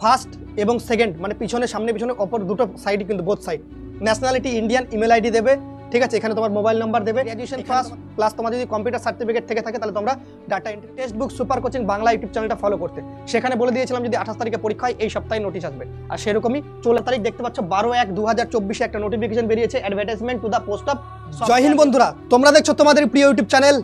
First এবং second মানে পিছনে সামনে পিছনে অপর দুটো সাইডই কিন্তু both side. Nationality Indian, email ID দেবে, ঠিক আছে। এখানে তোমার মোবাইল নাম্বার দেবে, গ্র্যাজুয়েশন পাস প্লাস তোমার যদি কম্পিউটার সার্টিফিকেট থেকে থাকে তাহলে তোমরা data entry. Text book super coaching Bangla YouTube চ্যানেলটা ফলো করতে, সেখানে বলে দিয়েছিলাম যদি 28 তারিখে পরীক্ষা হয় এই সপ্তাহে নোটিশ আসবে, আর সেরকমই 16 তারিখ দেখতে পাচ্ছ 12/1/2024 একটা নোটিফিকেশন বেরিয়েছে, advertisement to the post of. Jai Hind বন্ধুরা, তোমরা দেখছো তোমাদের প্রিয় YouTube channel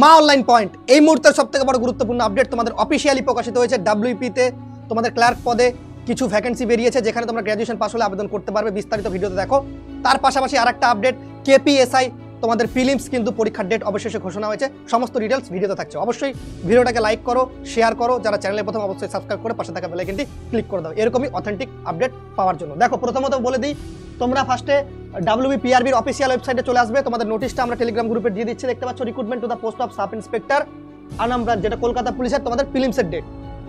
Maa online point. এই মুহূর্তের সবথেকে বড় গুরুত্বপূর্ণ আপডেট তোমাদের অফিসিয়ালি প্রকাশিত হয়েছে। WP তে তোমাদের ক্লার্ক পদে কিছু ভ্যাকেন্সি বেরিয়েছে, যেখানে তোমরা গ্র্যাজুয়েশন পাস হলে আবেদন করতে পারবে। বিস্তারিত ভিডিওতে দেখো। তার পাশাপাশি আরেকটা আপডেট, KPSI তোমাদের প্রিলিমস কিন্তু পরীক্ষার ডেট অবশেষে ঘোষণা হয়েছে। সমস্ত ডিটেলস ভিডিওতে থাকছে। অবশ্যই ভিডিওটাকে লাইক করো, শেয়ার করো, যারা চ্যানেলে প্রথম অবশ্যই সাবস্ক্রাইব করে পাশে থাকা বেল আইকনটি ক্লিক করে দাও এরকমই অথেন্টিক আপডেট পাওয়ার জন্য। দেখো, প্রথমত বলে দিই, তোমরা ফার্স্টে WBPRBর অফিসিয়াল ওয়েবসাইটে চলে আসবে। তোমাদের নোটিশটা আমরা টেলিগ্রাম গ্রুপে দিয়ে দিচ্ছি, দেখতে পাচ্ছ, recruitment to the post of sub inspector Anam branch, যেটা কলকাতা পুলিশের তোমাদের প্রিলিমসের ডেট।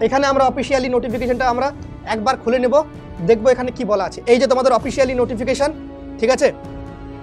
এখানে আমরা অফিসিয়ালি নোটিফিকেশনটা আমরা একবার খুলে নেব, দেখবো এখানে কি বলা আছে। এই যে তোমাদের অফিসিয়ালি নোটিফিকেশন, ঠিক আছে।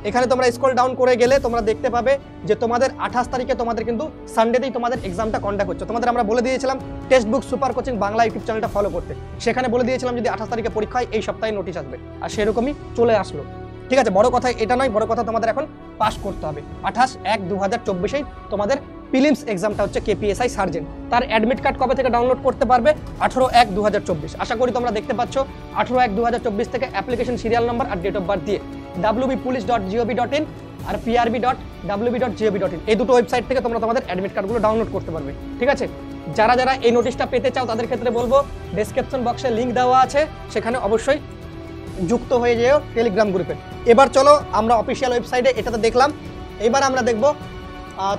এখানে তোমরা স্ক্রল ডাউন করে গেলে তোমরা দেখতে পাবে যে তোমাদের 28 তারিখে তোমাদের কিন্তু সানডেতেই তোমাদের এক্সামটা কন্ডাক্ট হচ্ছে। তোমাদের আমরা বলে দিয়েছিলাম text book super coaching Bangla YouTube চ্যানেলটা ফলো করতে, সেখানে বলে দিয়েছিলাম যদি 28 তারিখে পরীক্ষা হয় এই সপ্তাহে নোটিশ আসবে, আর সেরকমই চলে আসলো, ঠিক আছে। বড় কথা এটা নয়, বড় কথা তোমাদের এখন পাস করতে হবে। 28/1/2024 তোমাদের প্রিলিমস এক্সামটা হচ্ছে KPSI সার্জেন্ট। তার অ্যাডমিট কার্ড কবে থেকে ডাউনলোড করতে পারবে? 18/1/2024। আশা করি তোমরা দেখতে পাচ্ছ 18/1/2024 থেকে অ্যাপ্লিকেশন সিরিয়াল নাম্বার আর ডেট অফ বার্থ দিয়ে wbpolice.gov.in আর prb.wb.gov.in এই দুটো ওয়েবসাইট থেকে তোমরা তোমাদের অ্যাডমিট কার্ডগুলো ডাউনলোড করতে পারবে, ঠিক আছে। যারা যারা এই নোটিশটা পেতে চাও তাদের ক্ষেত্রে বলবো ডেসক্রিপশন বক্সে লিঙ্ক দেওয়া আছে, সেখানে অবশ্যই যুক্ত হয়ে যেও টেলিগ্রাম গ্রুপে। এবার চলো আমরা অফিসিয়াল ওয়েবসাইটে এটাতে দেখলাম। এবার আমরা দেখবো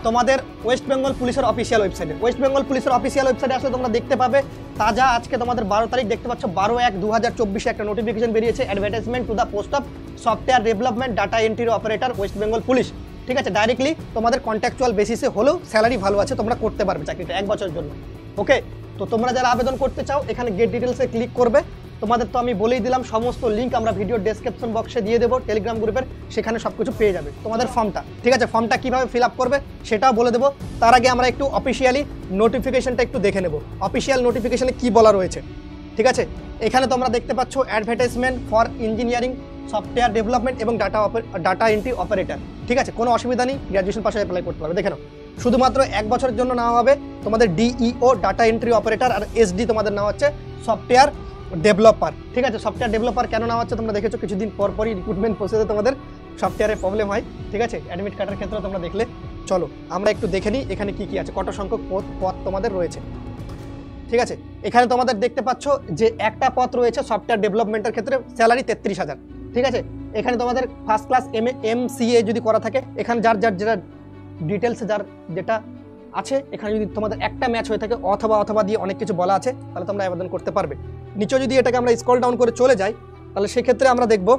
তোমাদের ওয়েস্ট বেঙ্গল পুলিশের অফিসিয়াল ওয়েবসাইটে। ওয়েস্ট বেঙ্গল পুলিশের অফিসিয়াল ওয়েবসাইটে আসলে তোমরা দেখতে পাবে তাজা আজকে তোমাদের 12 তারিখ দেখতে পাচ্ছ 12/1/2024 একটা নোটিফিকেশন বেরিয়েছে, advertisement to the post of software development data entry operator West Bengal police, ঠিক আছে। ডাইরেক্টলি তোমাদের কন্ট্রাকচুয়াল বেসিসে হলেও স্যালারি ভালো আছে, তোমরা করতে পারবে চাকরিটা 1 বছরের জন্য, ওকে। তো তোমরা যারা আবেদন করতে চাও এখানে গেট ডিটেলসে ক্লিক করবে। তোমাদের তো আমি বলেই দিলাম সমস্ত লিঙ্ক আমরা ভিডিও ডেসক্রিপশন বক্সে দিয়ে দেবো টেলিগ্রাম গ্রুপের, সেখানে সব কিছু পেয়ে যাবে। তোমাদের ফর্মটা, ঠিক আছে, ফর্মটা কীভাবে ফিল আপ করবে সেটাও বলে দেবো। তার আগে আমরা একটু অফিসিয়ালি নোটিফিকেশনটা একটু দেখে নেব। অফিসিয়াল নোটিফিকেশনে কি বলা রয়েছে, ঠিক আছে। এখানে তোমরা দেখতে পাচ্ছ advertisement for engineering software development এবং ডাটা এন্ট্রি অপারেটর, ঠিক আছে। কোনো অসুবিধা নেই, গ্র্যাজুয়েশন পাশে অ্যাপ্লাই করতে পারবে। দেখে নাও, শুধুমাত্র 1 বছরের জন্য নেওয়া হবে তোমাদের DEO ডাটা এন্ট্রি অপারেটর, আর SD তোমাদের নেওয়া হচ্ছে সফটওয়্যার ডেভেলপার, ঠিক আছে। সফটওয়্যার ডেভেলপার কেন নেওয়া হচ্ছে তোমরা দেখেছো, কিছুদিন পরই রিক্রুটমেন্ট প্রসেসে তোমাদের সফটওয়্যারের প্রবলেম হয়, ঠিক আছে। অ্যাডমিট কার্ডের ক্ষেত্রে তোমরা দেখলে। চলো আমরা একটু দেখে নিই এখানে কি কি আছে, কত সংখ্যক পদ তোমাদের রয়েছে, ঠিক আছে। এখানে তোমাদের দেখতে পাচ্ছ যে একটা পদ রয়েছে সফটওয়্যার ডেভেলপমেন্টের ক্ষেত্রে, স্যালারি 33,000, ঠিক আছে। এখানে তোমাদের ফার্স্ট ক্লাস MCA যদি করা থাকে, এখানে যার যেটা ডিটেলসে যার যেটা আছে, এখানে যদি তোমাদের একটা ম্যাচ হয়ে থাকে অথবা দিয়ে অনেক কিছু বলা আছে, তাহলে তোমরা আবেদন করতে পারবে। নিচে যদি এটাকে আমরা স্ক্রল ডাউন করে চলে যাই, তাহলে সেক্ষেত্রে আমরা দেখব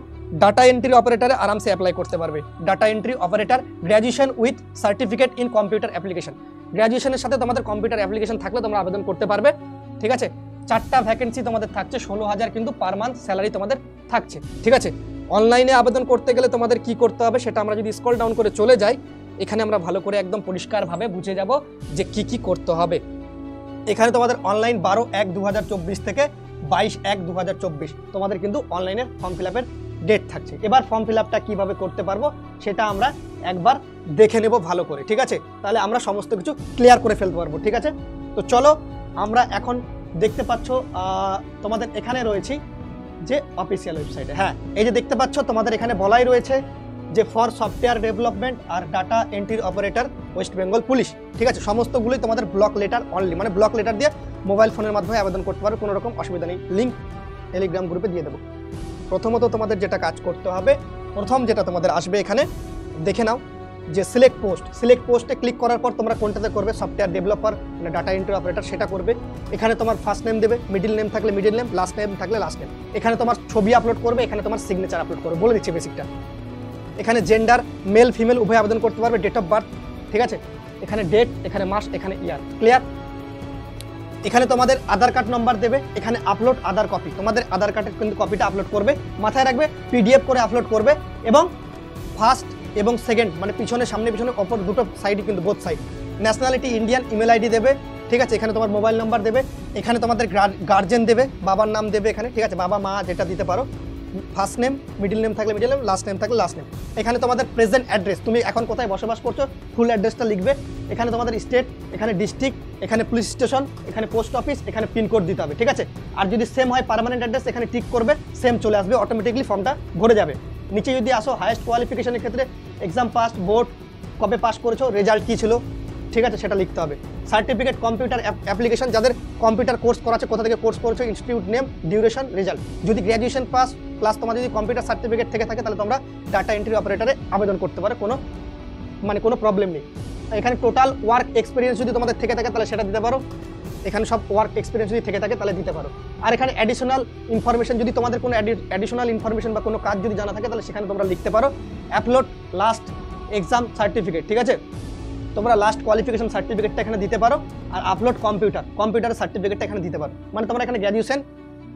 ডাটা এন্ট্রি অপারেটরে আরামসে অ্যাপ্লাই করতে পারবে। Data entry operator graduation with certificate in computer application, গ্র্যাজুয়েশনের সাথে তোমাদের কম্পিউটার অ্যাপ্লিকেশন থাকলে তোমরা আবেদন করতে পারবে, ঠিক আছে। 4টা ভ্যাকেন্সি তোমাদের থাকছে, 16,000 কিন্তু পার মান্থ স্যালারি তোমাদের থাকছে, ঠিক আছে। অনলাইনে আবেদন করতে গেলে তোমাদের কি করতে হবে সেটা আমরা যদি স্ক্রল ডাউন করে চলে যাই, এখানে আমরা ভালো করে একদম পরিষ্কারভাবে বুঝে যাব যে কি করতে হবে। এখানে তোমাদের অনলাইন 12/1/2024 থেকে 22/1/2024 তোমাদের কিন্তু অনলাইনের ফর্ম ফিল আপের ডেট থাকছে। এবার ফর্ম ফিল আপটা কীভাবে করতে পারবো সেটা আমরা একবার দেখে নেব ভালো করে, ঠিক আছে। তাহলে আমরা সমস্ত কিছু ক্লিয়ার করে ফেলতে পারবো, ঠিক আছে। তো চলো আমরা এখন দেখতে পাচ্ছ তোমাদের এখানে রয়েছি যে অফিসিয়াল ওয়েবসাইটে। হ্যাঁ, এই যে দেখতে পাচ্ছ তোমাদের এখানে বলাই রয়েছে যে ফর সফটওয়্যার ডেভেলপমেন্ট আর data entry operator West Bengal police, ঠিক আছে। সমস্তগুলোই তোমাদের ব্লক লেটার অনলি, মানে ব্লক লেটার দিয়ে মোবাইল ফোনের মাধ্যমে আবেদন করতে পারবে, কোনো রকম অসুবিধা নেই। লিঙ্ক টেলিগ্রাম গ্রুপে দিয়ে দেবো। প্রথমত তোমাদের যেটা কাজ করতে হবে, প্রথম যেটা তোমাদের আসবে এখানে দেখে নাও যে সিলেক্ট পোস্টে ক্লিক করার পর তোমরা কোনটাতে করবে, সফটওয়্যার ডেভেলপার না ডাটা এন্ট্রি অপারেটর সেটা করবে। এখানে তোমার ফার্স্ট নেম দেবে, মিডিল নেম থাকলে মিডিল নেম, লাস্ট নেম থাকলে লাস্ট নেম। এখানে তোমার ছবি আপলোড করবে, এখানে তোমার সিগনেচার আপলোড করবে, বলে দিচ্ছি বেসিকটা। এখানে জেন্ডার মেল ফিমেল উভয় আবেদন করতে পারবে, ডেট অফ বার্থ, ঠিক আছে। এখানে ডেট, এখানে মাস, এখানে ইয়ার, ক্লিয়ার। এখানে তোমাদের আধার কার্ড নাম্বার দেবে, এখানে আপলোড আধার কপি, তোমাদের আধার কার্ডের কিন্তু কপিটা আপলোড করবে, মাথায় রাখবে PDF করে আপলোড করবে, এবং ফার্স্ট এবং সেকেন্ড মানে পিছনে সামনে পিছনে অপর দুটো সাইডই কিন্তু both side. Nationality Indian, email ID দেবে, ঠিক আছে, এখানে তোমার মোবাইল নাম্বার দেবে, এখানে তোমাদের গার্জেন দেবে, বাবার নাম দেবে এখানে, ঠিক আছে, বাবা মা যেটা দিতে পারো, ফার্স্ট নেম, মিডল নেম থাকলে মিডল নেম, লাস্ট নেম থাকলে লাস্ট নেম। এখানে তোমাদের প্রেজেন্ট অ্যাড্রেস, তুমি এখন কোথায় বসবাস করছো ফুল অ্যাড্রেসটা লিখবে। এখানে তোমাদের স্টেট, এখানে ডিস্ট্রিক্ট, এখানে পুলিশ স্টেশন, এখানে পোস্ট অফিস, এখানে পিনকোড দিতে হবে, ঠিক আছে। আর যদি সেম হয় পার্মানেন্ট অ্যাড্রেস এখানে টিক করবে, সেম চলে আসবে, অটোমেটিকলি ফর্মটা ভরে যাবে। নিচে যদি আসো হাইয়েস্ট কোয়ালিফিকেশনের ক্ষেত্রে এক্সাম পাস, বোর্ড কবে পাস করেছো, রেজাল্ট কী ছিল, ঠিক আছে, সেটা লিখতে হবে। সার্টিফিকেট, কম্পিউটার অ্যাপ্লিকেশন, যাদের কম্পিউটার কোর্স করা আছে কোথা থেকে কোর্স করেছো, ইনস্টিটিউট নেম, ডিউরেশন, রেজাল্ট। যদি গ্র্যাজুয়েশন পাস প্লাস তোমার যদি কম্পিউটার সার্টিফিকেট থেকে থাকে তাহলে তোমরা ডাটা এন্ট্রি অপারেটরে আবেদন করতে পারো, কোনো প্রবলেম নেই। এখানে টোটাল ওয়ার্ক এক্সপিরিয়েন্স যদি তোমাদের থেকে থাকে তাহলে সেটা দিতে পারো, এখানে সব ওয়ার্ক এক্সপিরিয়েন্স যদি থেকে থাকে তাহলে দিতে পারো। আর এখানে অ্যাডিশনাল ইনফরমেশন, যদি তোমাদের কোনো অ্যাডিশনাল ইনফরমেশন বা কোনো কাজ যদি জানা থাকে তাহলে সেখানে তোমরা লিখতে পারো। আপলোড লাস্ট এক্সাম সার্টিফিকেট, ঠিক আছে, তোমরা লাস্ট কোয়ালিফিকেশন সার্টিফিকেটটা এখানে দিতে পারো। আর আপলোড কম্পিউটার সার্টিফিকেটটা এখানে দিতে পারো, মানে তোমরা এখানে গ্র্যাজুয়েশন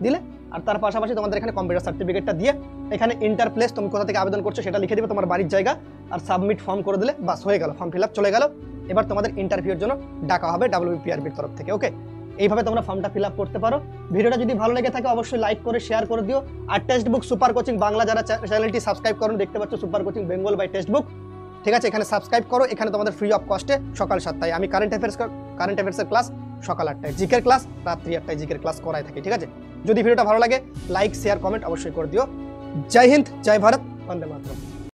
দিলে আর তার পাশাপাশি তোমাদের এখানে কম্পিউটার সার্টিফিকেটটা দিয়ে এখানে ইন্টার প্লেস, তুমি কোথা থেকে আবেদন করছো সেটা লিখে দেবে, তোমার বাড়ির জায়গা, আর সাবমিট ফর্ম করে দিলে বাস হয়ে গেল, ফর্ম ফিল আপ চলে গেল। এবার তোমাদের ইন্টারভিউর জন্য ডাকা হবে WPRBর তরফ থেকে। ওকে, এইভাবে তোমরা ফর্মটা ফিল আপ করতে পারো। ভিডিওটা যদি ভালো লেগে থাকে অবশ্যই লাইক করে শেয়ার করে দিও। আর text book super coaching Bangla যারা চ্যানেলটি সাবস্ক্রাইব করুন, দেখতে পাচ্ছ super coaching Bengal by text book, ঠিক আছে, এখানে সাবস্ক্রাইব করো। এখানে তোমাদের ফ্রি অফ কস্টে সকাল 7টায় আমি কারেন্ট অ্যাফেয়ার্সের ক্লাস, সকাল 8টায় জিকের ক্লাস, রাত্রি 8টায় জিকের ক্লাস করাই থাকি, ঠিক আছে। যদি ভিডিওটা ভালো লাগে লাইক শেয়ার কমেন্ট অবশ্যই করে দিও। জয় হিন্দ, জয় ভারত, বন্দে মাতরম।